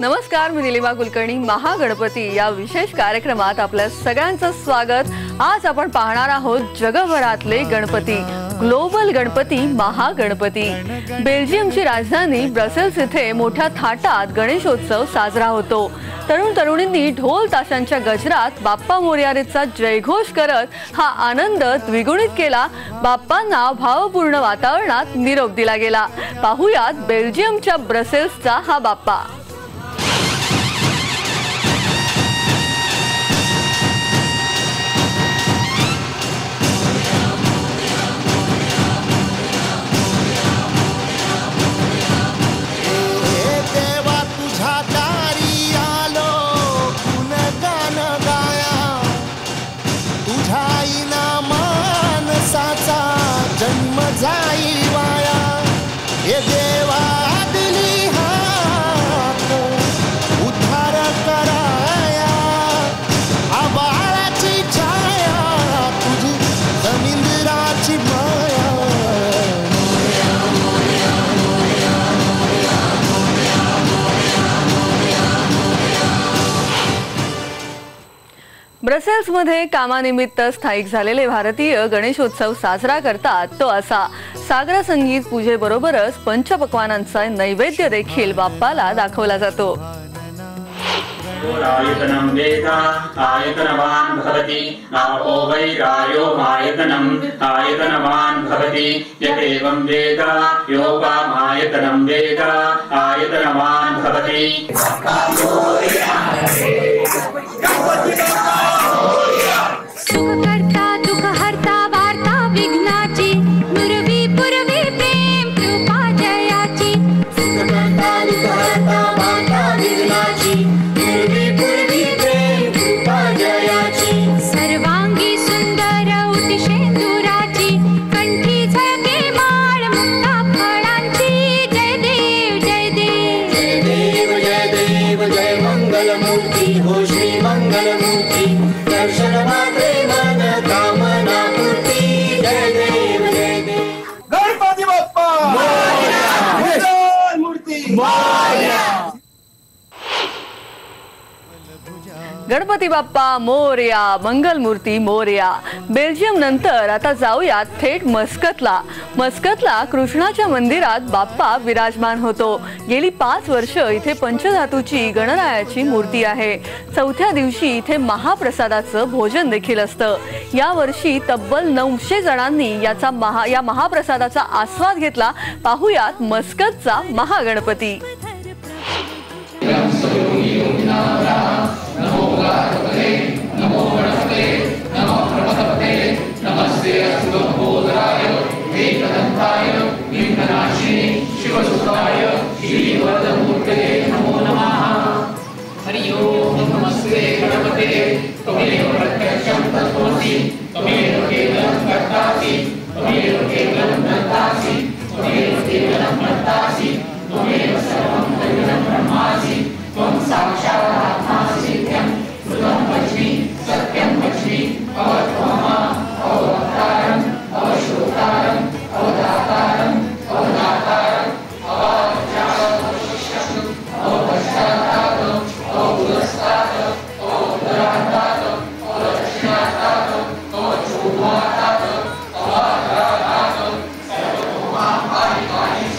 नमस्कार, मी निलिमा कुलकर्णी. महागणपती या विशेष कार्यक्रमात आपल्या सगळ्यांचं स्वागत. आज आपण पाहणार आहोत जगभरातले गणपती, ग्लोबल गणपती, महागणपती. बेल्जियमची राजधानी ब्रसेल्स इथे मोठ्या थाटात गणेशोत्सव साजरा होतो. तरुण तरुणींनी ढोल ताशांच्या गजरात बाप्पा मोरयाचा जयघोष करत हा आनंद द्विगुणित केला. बाप्पांना भावपूर्ण वातावरणात निरोप दिला गेला. पाहुयात बेल्जियमच्या ब्रसेल्सचा हा बाप्पा. जन्म जाई वाया हे देवा दिली हात उद्धार कराया आबाळाची छाया तुझी जमीनदाराची माया. ब्रसेल्समध्ये कामानिमित्त स्थायिक झालेले भारतीय गणेशोत्सव साजरा करतात तो असा. सागर संगीत पूजेबरोबरच पंचपक्वानांचा नैवेद्य देखील बाप्पाला दाखवला जातो. आयतनं वेदा आयतनवान् भवति आपो वै रायो आयतनं आयतनवान् भवति यदेवं वेद योपामायतनं वेद आयतनवान् भवति. सुखकर्ता दुःखहर्ता वार्ता विघ्नाची नुरवी पुरवी प्रेम कृपा जयाची. सुखकर्ता दुःखहर्ता वार्ता विघ्नाची नुरवी पुरवी प्रेम कृपा जयाची. सर्वांगी सुंदर उतिशेंदुराची कंठी झळके माळ मुक्ता फळांची. जय देव जय देव जय देव जय देव जय मंगलमूर्ती हो श्री मंगलमूर्ती. दर्शन मात्रे मन कामना पूर्ती. जय देव जय देव गणपती बाप्पा मोरया. मूर्ती मोरया. गणपती बाप्पा मोरया, मंगलमूर्ती मोरया. बेल्जियम नंतर आता जाऊयात थेट मस्कतला. मस्कतला कृष्णाच्या मंदिरात बाप्पा विराजमान होतो. गेली 5 वर्ष इथे पंचधातूची गणरायाची मूर्ती आहे. चौथ्या दिवशी इथे महाप्रसादाचं भोजन देखील असतं. या वर्षी तब्बल 900 जणांनी या महाप्रसादाचा आस्वाद घेतला. पाहुयात मस्कतचा महागणपती. नमो गणपते नमो गणपते नमो प्रपदपते नमस्ते अस्तुभोदराय एकदन्ताय विघ्ननाशिने शिवसुताय श्रीवरदमूर्तये नमो नमः. हरि ओम नमस्ते गणपते त्वमेव प्रत्यक्षं तत्त्वमसि त्वमेव केवलं कर्तासि त्वमेव केवलं कर्तासि त्वमेव केवलं कर्तासि त्वमेव सर्वं केवलं ब्रह्मासि त्वं साक्षात् आत्मासि नित्यं श्रुतं वच्मि सत्यं वच्मि अवत्वमा अवतारम् अवश्रोतारम् अवदातारम् अवदातारम् अवाचारम् अवपश्चातात् अवपुरस्तात् अवोत्तरात् अवदक्षिणात् अवचोभात् अवाघ्रात् सर्वतोमां पाहि पाहि.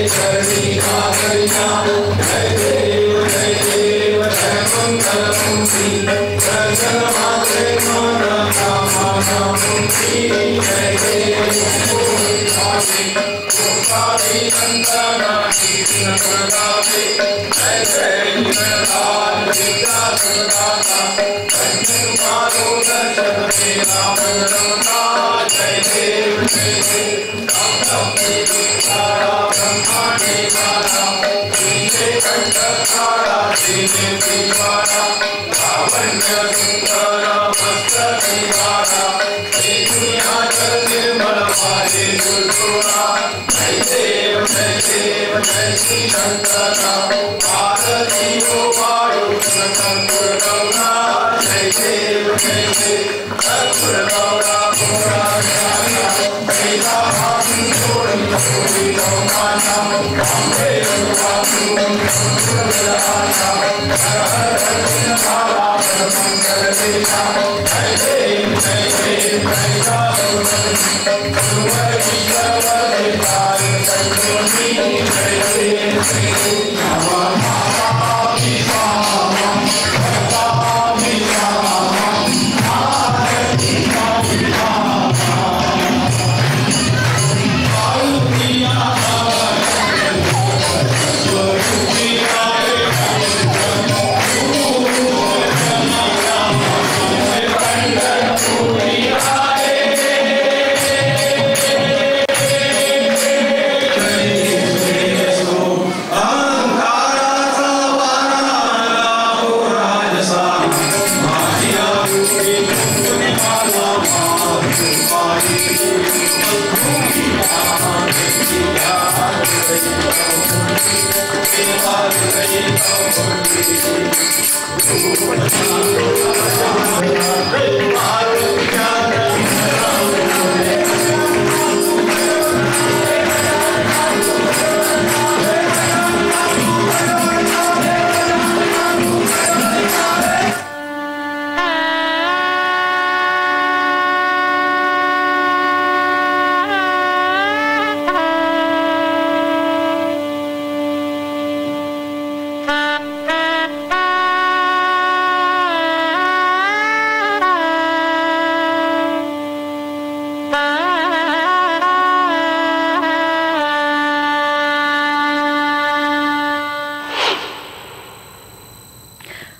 Shri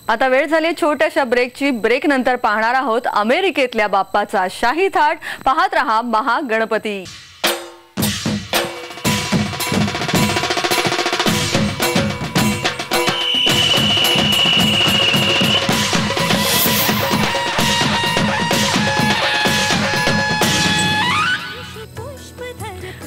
आता वेळ झाली छोट्याशा ब्रेकची. ब्रेक नंतर पाहणार आहोत अमेरिकेतल्या बाप्पाचा शाही थाट. पाहत रहा महागणपती.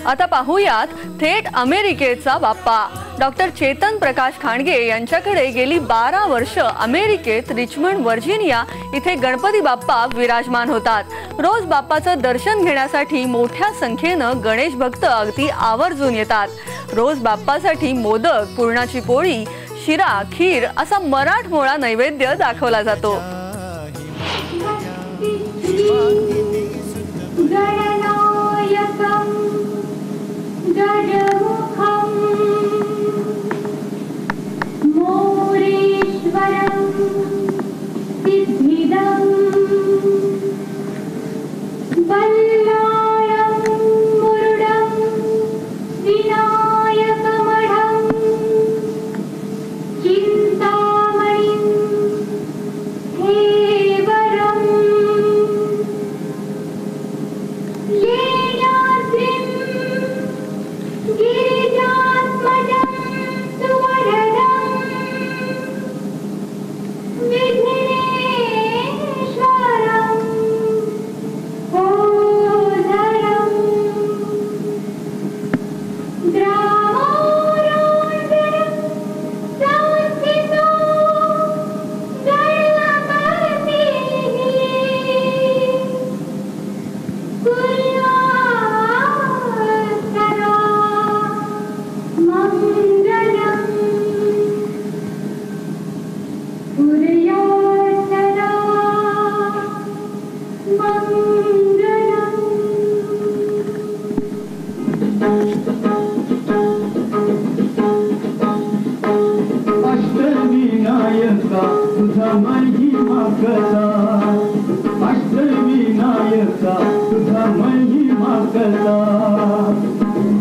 आता पाहूयात थेट अमेरिकेचा बाप्पा. डॉक्टर चेतन प्रकाश खांडगे यांच्याकडे गेली 12 वर्ष अमेरिकेत रिचमंड वर्जिनिया इथे गणपती बाप्पा विराजमान होतात. रोज बाप्पाचं दर्शन घेण्यासाठी मोठ्या संख्येनं गणेश भक्त अगदी आवर्जून येतात. रोज बाप्पासाठी मोदक, पुरणाची पोळी, शिरा, खीर असा मराठमोळा नैवेद्य दाखवला जातो.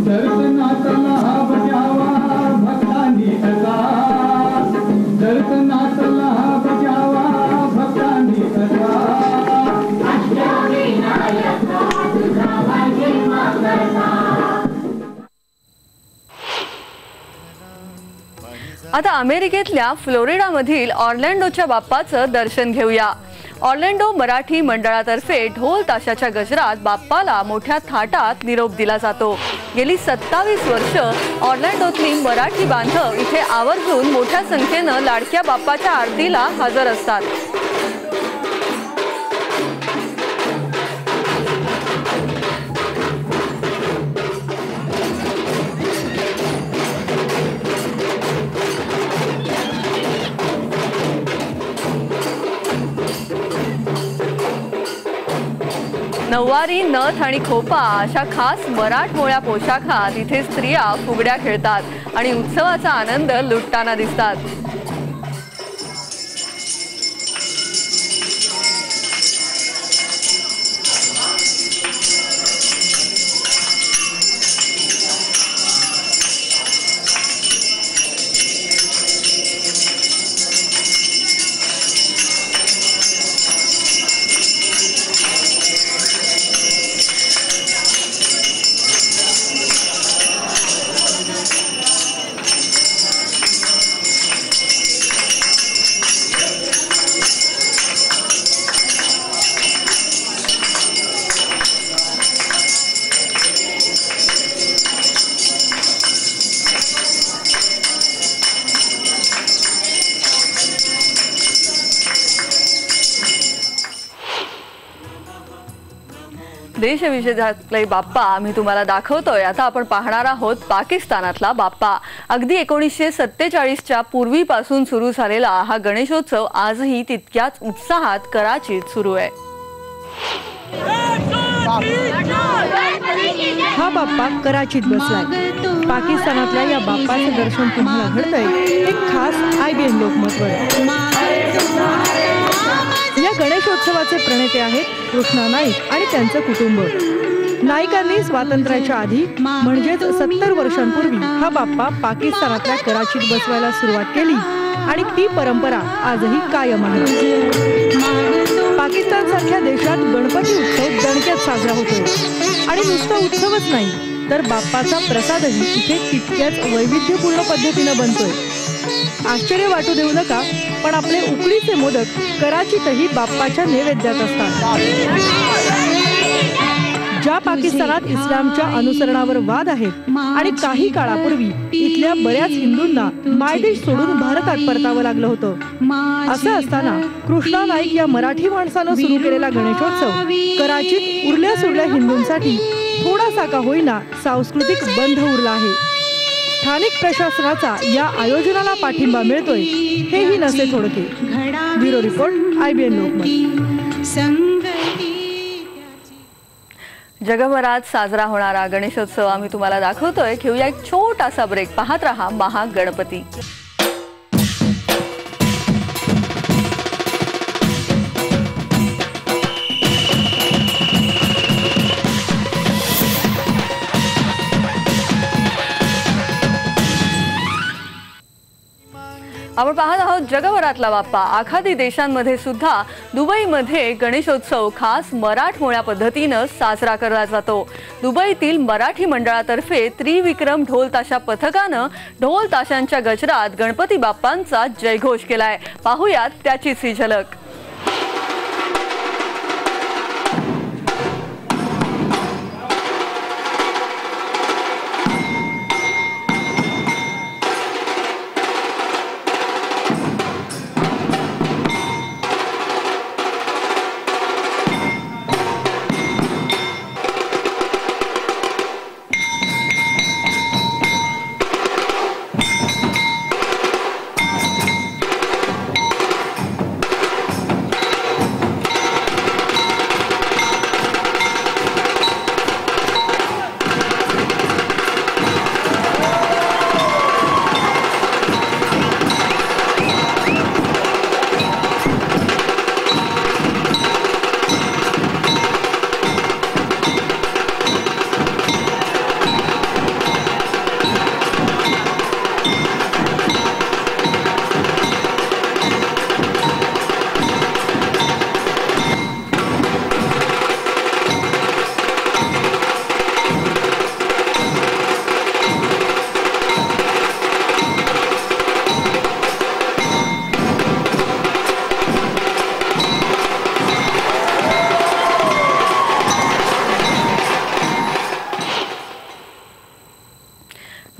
दर्शनाचा आता अमेरिकेतल्या फ्लोरिडामधील ऑर्लँडोच्या बाप्पाचं दर्शन घेऊया. ऑर्लँडो मराठी मंडळातर्फे ढोल ताशाच्या गजरात बाप्पाला मोठ्या थाटात निरोप दिला जातो. गेली 27 वर्ष ऑर्लँडोतली मराठी बांधव इथे आवर्जून मोठ्या संख्येनं लाडक्या बाप्पाच्या आरतीला हजर असतात. नऊवारी, नथ आणि खोपा अशा खास मराठमोळ्या पोशाखात इथे स्त्रिया फुगड्या खेळतात आणि उत्सवाचा आनंद लुटताना दिसतात. देशविदेशातले बाप्पा आम्ही तुम्हाला दाखवतोय. आता आपण पाहणार आहोत पाकिस्तानातला बाप्पा. अगदी 1947च्या पूर्वीपासून सुरू झालेला हा गणेशोत्सव आजही तितक्याच उत्साहात कराचीत सुरू आहे. हा बाप्पा कराचीत बसलाय. पाकिस्तानातल्या या बाप्पाचं दर्शन तुम्हाला घडतंय एक खास IBN लोकमतवर. या गणेशोत्सवाचे प्रणेते आहेत कृष्णा नाईक आणि त्यांचं कुटुंब. नाईकांनी स्वातंत्र्याच्या आधी म्हणजेच 70 वर्षांपूर्वी हा बाप्पा पाकिस्तानातल्या कराचीत बसवायला सुरुवात केली आणि ती परंपरा आजही कायम आहे. पाकिस्तान सारख्या देशात गणपती उत्सव दणक्यात साजरा होतोय आणि नुसता उत्सवच नाही तर बाप्पाचा प्रसादही इथे तितक्याच वैविध्यपूर्ण पद्धतीनं बनतोय. आश्चर्य वाटू देऊ नका, पण आपले उकडीचे मोदक कराचीतही बाप्पाच्या नैवेद्यात असतात. ज्या पाकिस्तानात इस्लामच्या अनुसरणावर वाद आहेत आणि काही काळापूर्वी इथल्या बऱ्याच हिंदूंना मायदेश सोडून भारतात परतावं लागलं होतं. असं असताना कृष्णा नाईक या मराठी माणसानं सुरू केलेला गणेशोत्सव कराचीत उरल्या सुरल्या हिंदूंसाठी थोडासा का होईना सांस्कृतिक बंध उरला आहे. स्थानिक प्रशासनाचा या आयोजनाला पाठिंबा मिळतोय हेही नसे थोडके. Bureau report IBN Lokmat. जगभरात साजरा होणारा गणेशोत्सव आम्ही तुम्हाला दाखवतोय. घेऊया एक छोटासा ब्रेक. पाहत रहा महागणपती. आपण पाहत आहोत जगभरातला बाप्पा. आखाती देशांमध्ये सुद्धा दुबईमध्ये गणेशोत्सव खास मराठमोळ्या पद्धतीनं साजरा केला जातो. दुबईतील मराठी मंडळातर्फे त्रिविक्रम ढोल ताशा पथकानं ढोल ताशांच्या गजरात गणपती बाप्पांचा जयघोष केलाय. पाहूयात त्याचीच ही झलक.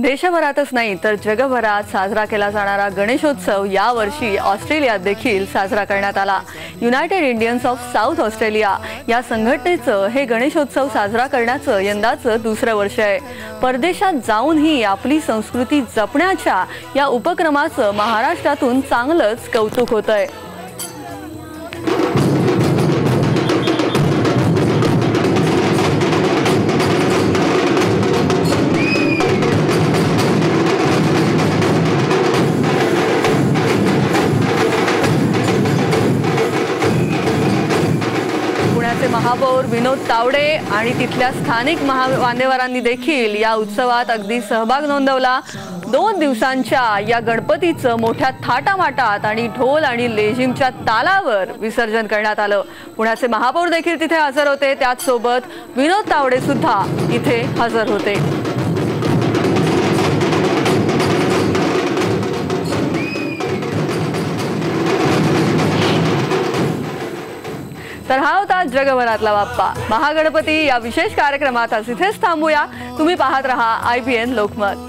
देशभरातच नाही तर जगभरात साजरा केला जाणारा गणेशोत्सव यावर्षी ऑस्ट्रेलियात देखील साजरा करण्यात आला. United Indians of south Australia या संघटनेचं हे गणेशोत्सव साजरा करण्याचं यंदाचं दुसरं वर्ष आहे. परदेशात जाऊनही आपली संस्कृती जपण्याच्या या उपक्रमाचं महाराष्ट्रातून चांगलंच कौतुक होतंय. महापौर विनोद तावडे आणि तिथल्या स्थानिक मान्यवरांनी देखील या उत्सवात अगदी सहभाग नोंदवला. 2 दिवसांच्या या गणपतीचं मोठ्या थाटामाटात आणि ढोल आणि लेझिमच्या तालावर विसर्जन करण्यात आलं. पुण्याचे महापौर देखील तिथे हजर होते. त्याचसोबत विनोद तावडे सुद्धा इथे हजर होते. तर हा होता जगभरातला बाप्पा महागणपती या विशेष कार्यक्रमात आज इथेच थांबूया. तुम्ही पाहत रहा IBN लोकमत.